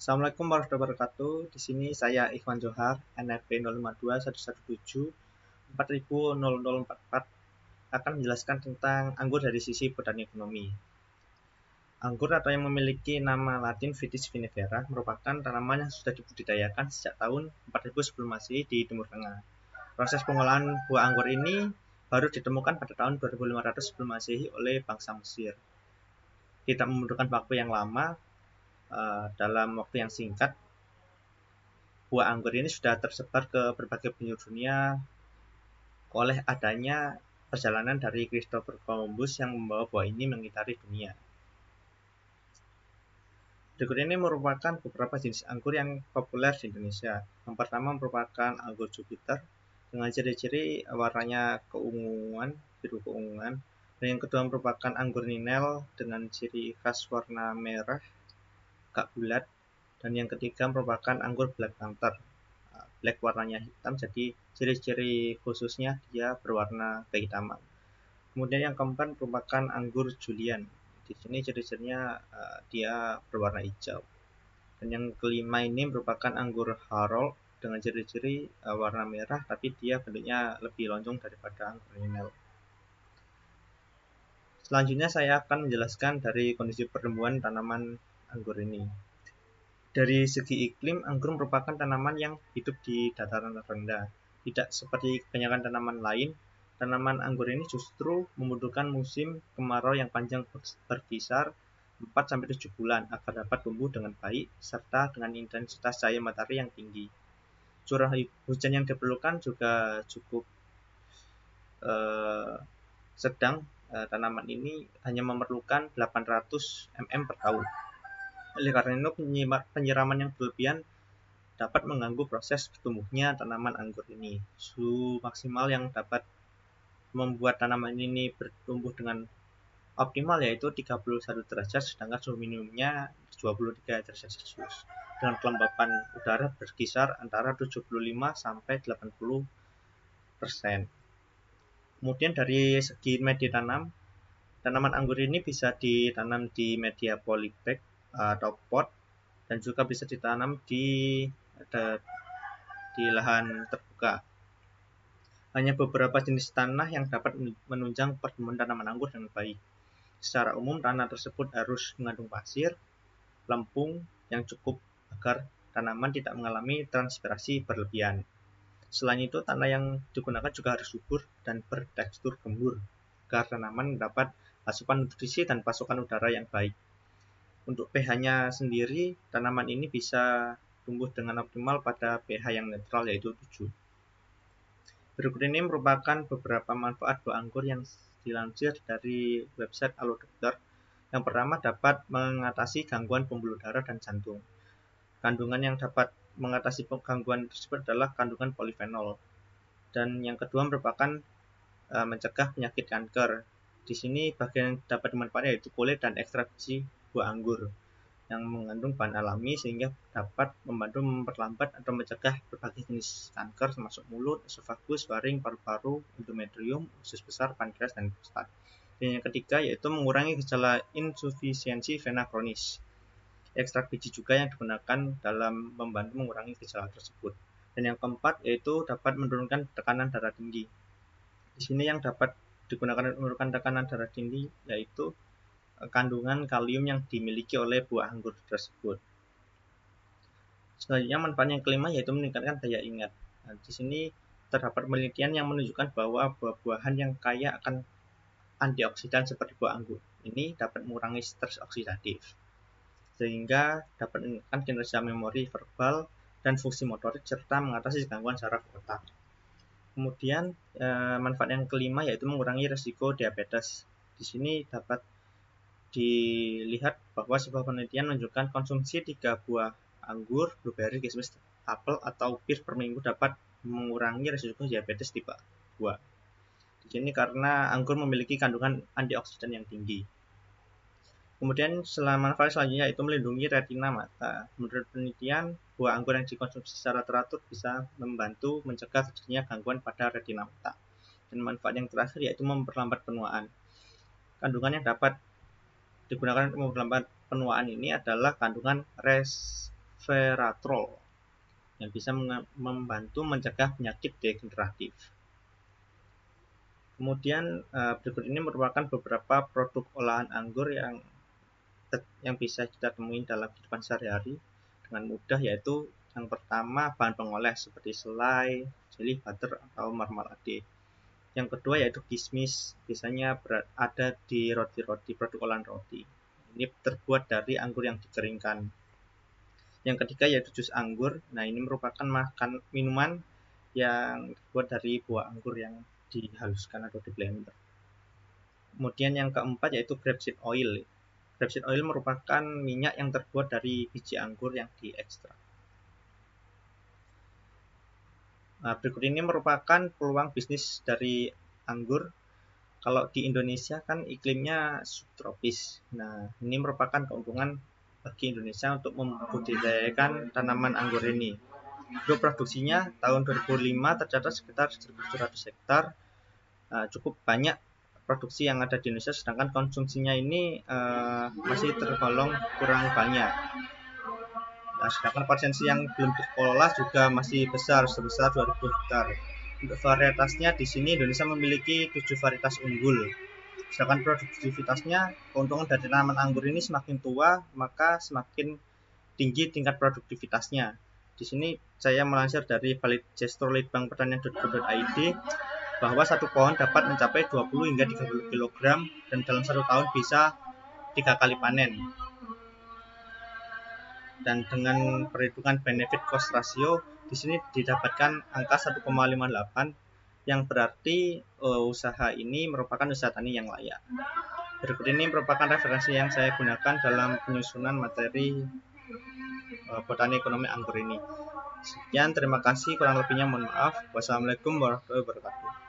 Assalamualaikum warahmatullahi wabarakatuh. Di sini saya Ikhwan Johar, NRP 052117 400044 akan menjelaskan tentang anggur dari sisi botani ekonomi. Anggur atau yang memiliki nama Latin Vitis vinifera merupakan tanaman yang sudah dibudidayakan sejak tahun 4000 sebelum Masehi di Timur Tengah. Proses pengolahan buah anggur ini baru ditemukan pada tahun 2500 sebelum Masehi oleh bangsa Mesir. Tidak membutuhkan waktu yang lama, dalam waktu yang singkat buah anggur ini sudah tersebar ke berbagai penjuru dunia oleh adanya perjalanan dari Christopher Columbus yang membawa buah ini mengitari dunia. Berikut ini merupakan beberapa jenis anggur yang populer di Indonesia. Yang pertama merupakan anggur Jupiter dengan ciri-ciri warnanya keunguan, biru keunguan. Dan yang kedua merupakan anggur Ninel dengan ciri khas warna merah, agak bulat. Dan yang ketiga merupakan anggur Black Panther. Black warnanya hitam, jadi ciri-ciri khususnya dia berwarna kehitaman. Kemudian yang keempat merupakan anggur Julian. Di sini ciri-cirinya dia berwarna hijau. Dan yang kelima ini merupakan anggur Harold dengan ciri-ciri warna merah, tapi dia bentuknya lebih lonjong daripada anggur Ninel. Selanjutnya saya akan menjelaskan dari kondisi pertumbuhan tanaman anggur ini. Dari segi iklim, anggur merupakan tanaman yang hidup di dataran rendah. Tidak seperti kebanyakan tanaman lain, tanaman anggur ini justru membutuhkan musim kemarau yang panjang berkisar 4-7 bulan agar dapat tumbuh dengan baik serta dengan intensitas cahaya matahari yang tinggi. Curah hujan yang diperlukan juga cukup sedang. Tanaman ini hanya memerlukan 800 mm per tahun. Oleh karena itu, penyiraman yang berlebihan dapat mengganggu proses tumbuhnya tanaman anggur ini. Suhu maksimal yang dapat membuat tanaman ini bertumbuh dengan optimal yaitu 31 derajat, sedangkan suhu minimumnya 23 derajat Celcius. Dengan kelembapan udara berkisar antara 75-80%. Kemudian dari segi media tanam, tanaman anggur ini bisa ditanam di media polybag atau pot, dan juga bisa ditanam di lahan terbuka. Hanya beberapa jenis tanah yang dapat menunjang pertumbuhan tanaman anggur dengan baik. Secara umum, tanah tersebut harus mengandung pasir, lempung yang cukup agar tanaman tidak mengalami transpirasi berlebihan. Selain itu, tanah yang digunakan juga harus subur dan bertekstur gembur agar tanaman mendapat asupan nutrisi dan pasokan udara yang baik. Untuk pH-nya sendiri, tanaman ini bisa tumbuh dengan optimal pada pH yang netral yaitu 7. Berikut ini merupakan beberapa manfaat buah anggur yang dilansir dari website Alodokter. Yang pertama, dapat mengatasi gangguan pembuluh darah dan jantung. Kandungan yang dapat mengatasi gangguan tersebut adalah kandungan polifenol. Dan yang kedua merupakan mencegah penyakit kanker. Di sini bagian yang dapat dimanfaatkan yaitu kulit dan ekstrak biji buah anggur yang mengandung bahan alami sehingga dapat membantu memperlambat atau mencegah berbagai jenis kanker termasuk mulut, esofagus, faring, paru-paru, endometrium, usus besar, pankreas, dan prostat. Dan yang ketiga yaitu mengurangi gejala insufisiensi vena kronis. Ekstrak biji juga yang digunakan dalam membantu mengurangi gejala tersebut. Dan yang keempat yaitu dapat menurunkan tekanan darah tinggi. Di sini yang dapat digunakan untuk menurunkan tekanan darah tinggi yaitu kandungan kalium yang dimiliki oleh buah anggur tersebut. Selanjutnya manfaat yang kelima yaitu meningkatkan daya ingat. Nah, di sini terdapat penelitian yang menunjukkan bahwa buah-buahan yang kaya akan antioksidan seperti buah anggur ini dapat mengurangi stres oksidatif sehingga dapat meningkatkan kinerja memori verbal dan fungsi motorik serta mengatasi gangguan saraf otak. Kemudian manfaat yang kelima yaitu mengurangi risiko diabetes. Di sini dapat dilihat bahwa sebuah penelitian menunjukkan konsumsi 3 buah anggur, blueberry, kismis, apel, atau pir per minggu dapat mengurangi risiko diabetes tipe 2. Di sini karena anggur memiliki kandungan antioksidan yang tinggi. Kemudian manfaat selanjutnya itu melindungi retina mata. Menurut penelitian, buah anggur yang dikonsumsi secara teratur bisa membantu mencegah terjadinya gangguan pada retina mata. Dan manfaat yang terakhir yaitu memperlambat penuaan. Kandungan yang dapat digunakan untuk memperlambat penuaan ini adalah kandungan resveratrol yang bisa membantu mencegah penyakit degeneratif. Kemudian berikut ini merupakan beberapa produk olahan anggur yang bisa kita temui dalam kehidupan sehari-hari dengan mudah, yaitu yang pertama bahan pengoleh seperti selai, jelly, butter, atau marmalade. Yang kedua yaitu kismis, biasanya ada di roti-roti, produk olahan roti. Ini terbuat dari anggur yang dikeringkan. Yang ketiga yaitu jus anggur. Nah, ini merupakan minuman yang terbuat dari buah anggur yang dihaluskan atau di blender. Kemudian yang keempat yaitu grapeseed oil. Grapeseed oil merupakan minyak yang terbuat dari biji anggur yang diekstrak. Nah, berikut ini merupakan peluang bisnis dari anggur. Kalau di Indonesia kan iklimnya subtropis. Nah, ini merupakan keuntungan bagi Indonesia untuk membudidayakan tanaman anggur ini. Untuk produksinya tahun 2005 tercatat sekitar 1.700 hektar. Cukup banyak produksi yang ada di Indonesia, sedangkan konsumsinya ini masih tergolong kurang banyak. Nah, sedangkan potensi yang belum dikelola juga masih besar, sebesar 2.000 hektar. Untuk varietasnya di sini Indonesia memiliki 7 varietas unggul. Sedangkan produktivitasnya, keuntungan dari tanaman anggur ini semakin tua, maka semakin tinggi tingkat produktivitasnya. Di sini saya melansir dari Balitgestro litbangpertanian.go.id bahwa satu pohon dapat mencapai 20 hingga 30 kg dan dalam satu tahun bisa 3 kali panen. Dan dengan perhitungan benefit cost ratio, di sini didapatkan angka 1,58 yang berarti usaha ini merupakan usaha tani yang layak. Berikut ini merupakan referensi yang saya gunakan dalam penyusunan materi botani ekonomi anggur ini. Sekian, terima kasih. Kurang lebihnya mohon maaf. Wassalamualaikum warahmatullahi wabarakatuh.